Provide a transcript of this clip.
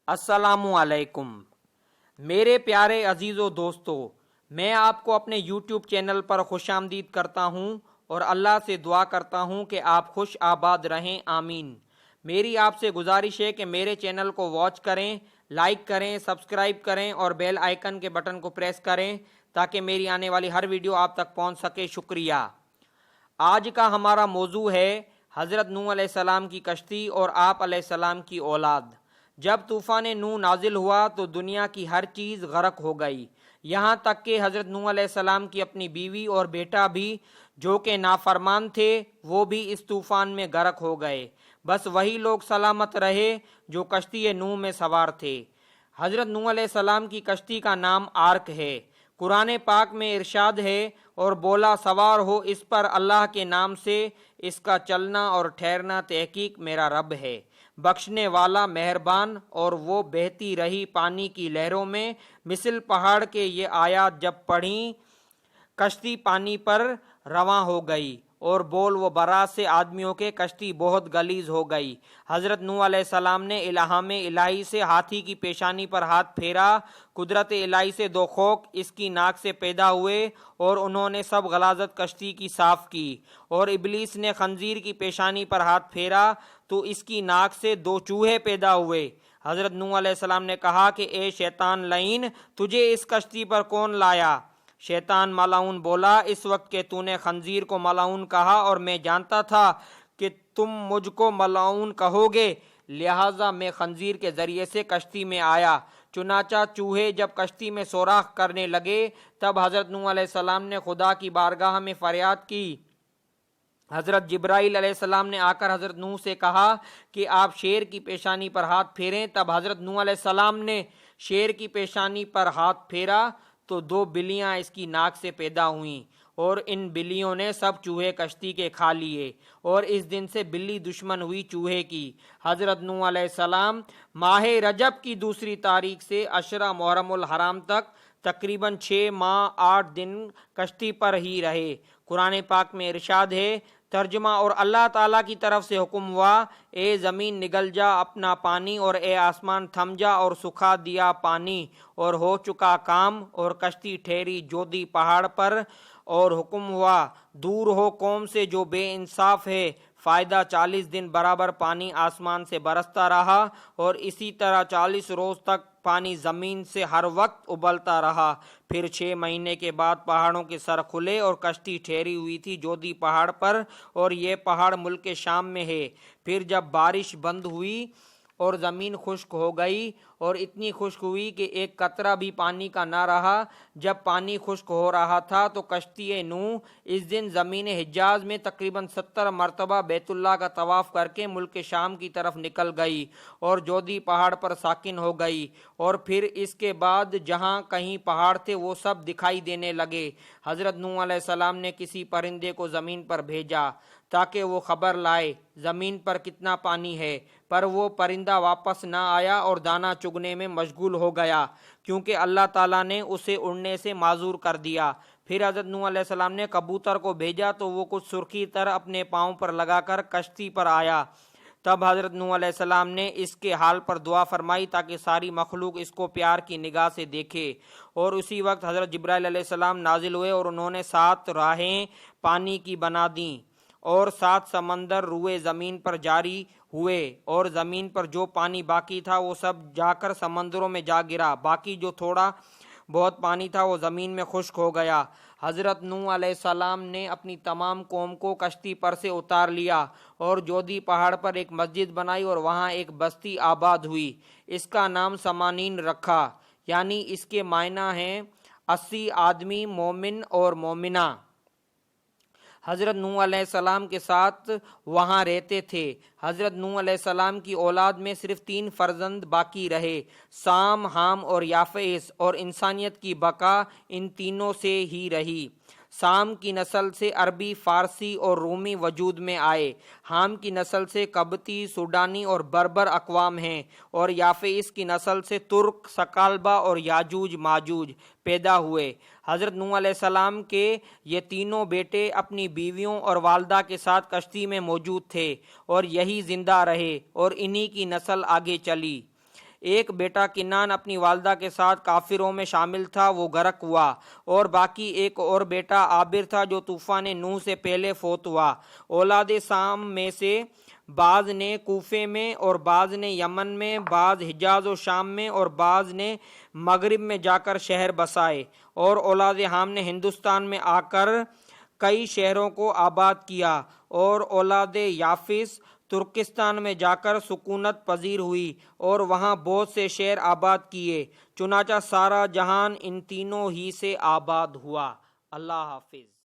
अस्सलामु अलैकुम। मेरे प्यारे अजीज़ो दोस्तों, मैं आपको अपने यूट्यूब चैनल पर खुशामदीद करता हूं और अल्लाह से दुआ करता हूं कि आप खुश आबाद रहें, आमीन। मेरी आपसे गुजारिश है कि मेरे चैनल को वॉच करें, लाइक करें, सब्सक्राइब करें और बेल आइकन के बटन को प्रेस करें ताकि मेरी आने वाली हर वीडियो आप तक पहुंच सके। शुक्रिया। आज का हमारा मौजू है हज़रत नूह अलैहिस्सलाम की कश्ती और आप अलैहिस्सलाम की औलाद। जब तूफ़ान नूह नाजिल हुआ तो दुनिया की हर चीज़ गर्क हो गई, यहाँ तक कि हज़रत नूह अलैहिस्सलाम की अपनी बीवी और बेटा भी, जो कि नाफरमान थे, वो भी इस तूफ़ान में गर्क हो गए। बस वही लोग सलामत रहे जो कश्ती नूह में सवार थे। हज़रत नूह अलैहिस्सलाम की कश्ती का नाम आर्क है। कुरान पाक में इरशाद है, और बोला सवार हो इस पर अल्लाह के नाम से, इसका चलना और ठहरना तहकीक मेरा रब है, बख्शने वाला मेहरबान। और वो बहती रही पानी की लहरों में, मिसल पहाड़ के ये आयत जब पढ़ी, कश्ती पानी पर रवां हो गई और बोल वो बरा से आदमियों के कश्ती बहुत गलीज हो गई। हज़रत नूह अलैहिस्सलाम ने इल्हाम इलाही से हाथी की पेशानी पर हाथ फेरा, कुदरत इलाही से दो खोक इसकी नाक से पैदा हुए और उन्होंने सब गलाजत कश्ती की साफ की। और इबलीस ने खंजीर की पेशानी पर हाथ फेरा तो इसकी नाक से दो चूहे पैदा हुए। हज़रत नूह अलैहिस्सलाम ने कहा कि ए शैतान लईन, तुझे इस कश्ती पर कौन लाया? शैतान मलाउन बोला, इस वक्त के तूने खंजीर को मलाउन कहा और मैं जानता था कि तुम मुझको मलाउन कहोगे, लिहाजा मैं खंजीर के जरिए से कश्ती में आया। चुनाचा चूहे जब कश्ती में सोराख करने लगे तब हज़रत नूह अलैहिस्सलाम ने खुदा की बारगाह में फरियाद की। हज़रत जिब्राइल अलैहिस्सलाम ने आकर हज़रत नूह से कहा कि आप शेर की पेशानी पर हाथ फेरें। तब हज़रत नूह अलैहिस्सलाम ने शेर की पेशानी पर हाथ फेरा तो दो बिल्लियां इसकी नाक से पैदा हुईं और इन बिल्लियों ने सब चूहे कश्ती के खा लिए और इस दिन से बिल्ली दुश्मन हुई चूहे की। हज़रत नूह अलैहिस्सलाम माह रजब की दूसरी तारीख से अशरा मुहर्रमुल हराम तक तकरीबन 6 माह 8 दिन कश्ती पर ही रहे। कुरान पाक में इरशाद है, तर्जुमा, और अल्लाह ताला की तरफ से हुक्म हुआ, ए ज़मीन निगल जा अपना पानी और ए आसमान थम जा, और सुखा दिया पानी और हो चुका काम, और कश्ती ठहरी जोदी पहाड़ पर। और हुक्म हुआ, दूर हो कौम से जो बेइंसाफ है। फ़ायदा 40 दिन बराबर पानी आसमान से बरसता रहा और इसी तरह 40 रोज़ तक पानी ज़मीन से हर वक्त उबलता रहा। फिर 6 महीने के बाद पहाड़ों के सर खुले और कश्ती ठहरी हुई थी जोदी पहाड़ पर, और ये पहाड़ मुल्क शाम में है। फिर जब बारिश बंद हुई और ज़मीन खुश्क हो गई, और इतनी खुश्क हुई कि एक कतरा भी पानी का ना रहा। जब पानी खुश्क हो रहा था तो कश्ती नूह इस दिन ज़मीन हिजाज में तकरीबन 70 मरतबा बैतुल्लाह का तवाफ़ करके मुल्क शाम की तरफ निकल गई और जोदी पहाड़ पर साकिन हो गई। और फिर इसके बाद जहाँ कहीं पहाड़ थे वो सब दिखाई देने लगे। हज़रत नूह अलैहिस्सलाम ने किसी परिंदे को ज़मीन पर भेजा ताकि वो खबर लाए ज़मीन पर कितना पानी है, पर वो परिंदा वापस ना आया और दाना चुगने में मशगूल हो गया, क्योंकि अल्लाह ताला ने उसे उड़ने से माजूर कर दिया। फिर हज़रत नूह अलैहिस्सलाम ने कबूतर को भेजा तो वो कुछ सुर्खी तर अपने पाँव पर लगाकर कश्ती पर आया। तब हज़रत नूह अलैहिस्सलाम ने इसके हाल पर दुआ फरमाई ताकि सारी मखलूक इसको प्यार की निगाह से देखे। और उसी वक्त हज़रत जिब्राइल अलैहिस्सलाम नाजिल हुए और उन्होंने 7 राहें पानी की बना दी और 7 समंदर रुए ज़मीन पर जारी हुए, और ज़मीन पर जो पानी बाकी था वो सब जाकर समंदरों में जा गिरा। बाकी जो थोड़ा बहुत पानी था वो ज़मीन में खुश्क हो गया। हज़रत नूह अलैहिस्सलाम ने अपनी तमाम कौम को कश्ती पर से उतार लिया और जोदी पहाड़ पर एक मस्जिद बनाई और वहाँ एक बस्ती आबाद हुई। इसका नाम समानीन रखा, यानी इसके मायना हैं 80 आदमी मोमिन और मोमिना। हज़रत नूह अलैहिस्सलाम के साथ वहाँ रहते थे। हज़रत नूह अलैहिस्सलाम की औलाद में सिर्फ 3 फर्जंद बाकी रहे, साम, हाम और याफेस, और इंसानियत की बका इन तीनों से ही रही। साम की नस्ल से अरबी, फ़ारसी और रूमी वजूद में आए। हाम की नस्ल से कबती, सूडानी और बर्बर अक़वाम हैं, और याफेस की नस्ल से तुर्क, सकालबा और याजूज माजूज पैदा हुए। हज़रत नूह अलैहिस्सलाम के ये तीनों बेटे अपनी बीवियों और वालदा के साथ कश्ती में मौजूद थे और यही ज़िंदा रहे और इन्हीं की नस्ल आगे चली। ایک بیٹا کنان اپنی والدہ کے ساتھ کافروں میں شامل تھا، وہ غرق ہوا، اور باقی ایک اور بیٹا عابر تھا جو طوفان نوح سے پہلے فوت ہوا۔ اولاد سام میں سے بعض نے کوفے میں اور بعض نے یمن میں، بعض حجاز و شام میں اور بعض نے مغرب میں جا کر شہر بسائے، اور اولاد حام نے ہندوستان میں آ کر کئی شہروں کو آباد کیا، اور اولاد یافس ترکستان میں جا کر سکونت پذیر ہوئی اور وہاں بہت سے شہر آباد کیے۔ چنانچہ سارا جہان ان تینوں ہی سے آباد ہوا۔ اللہ حافظ۔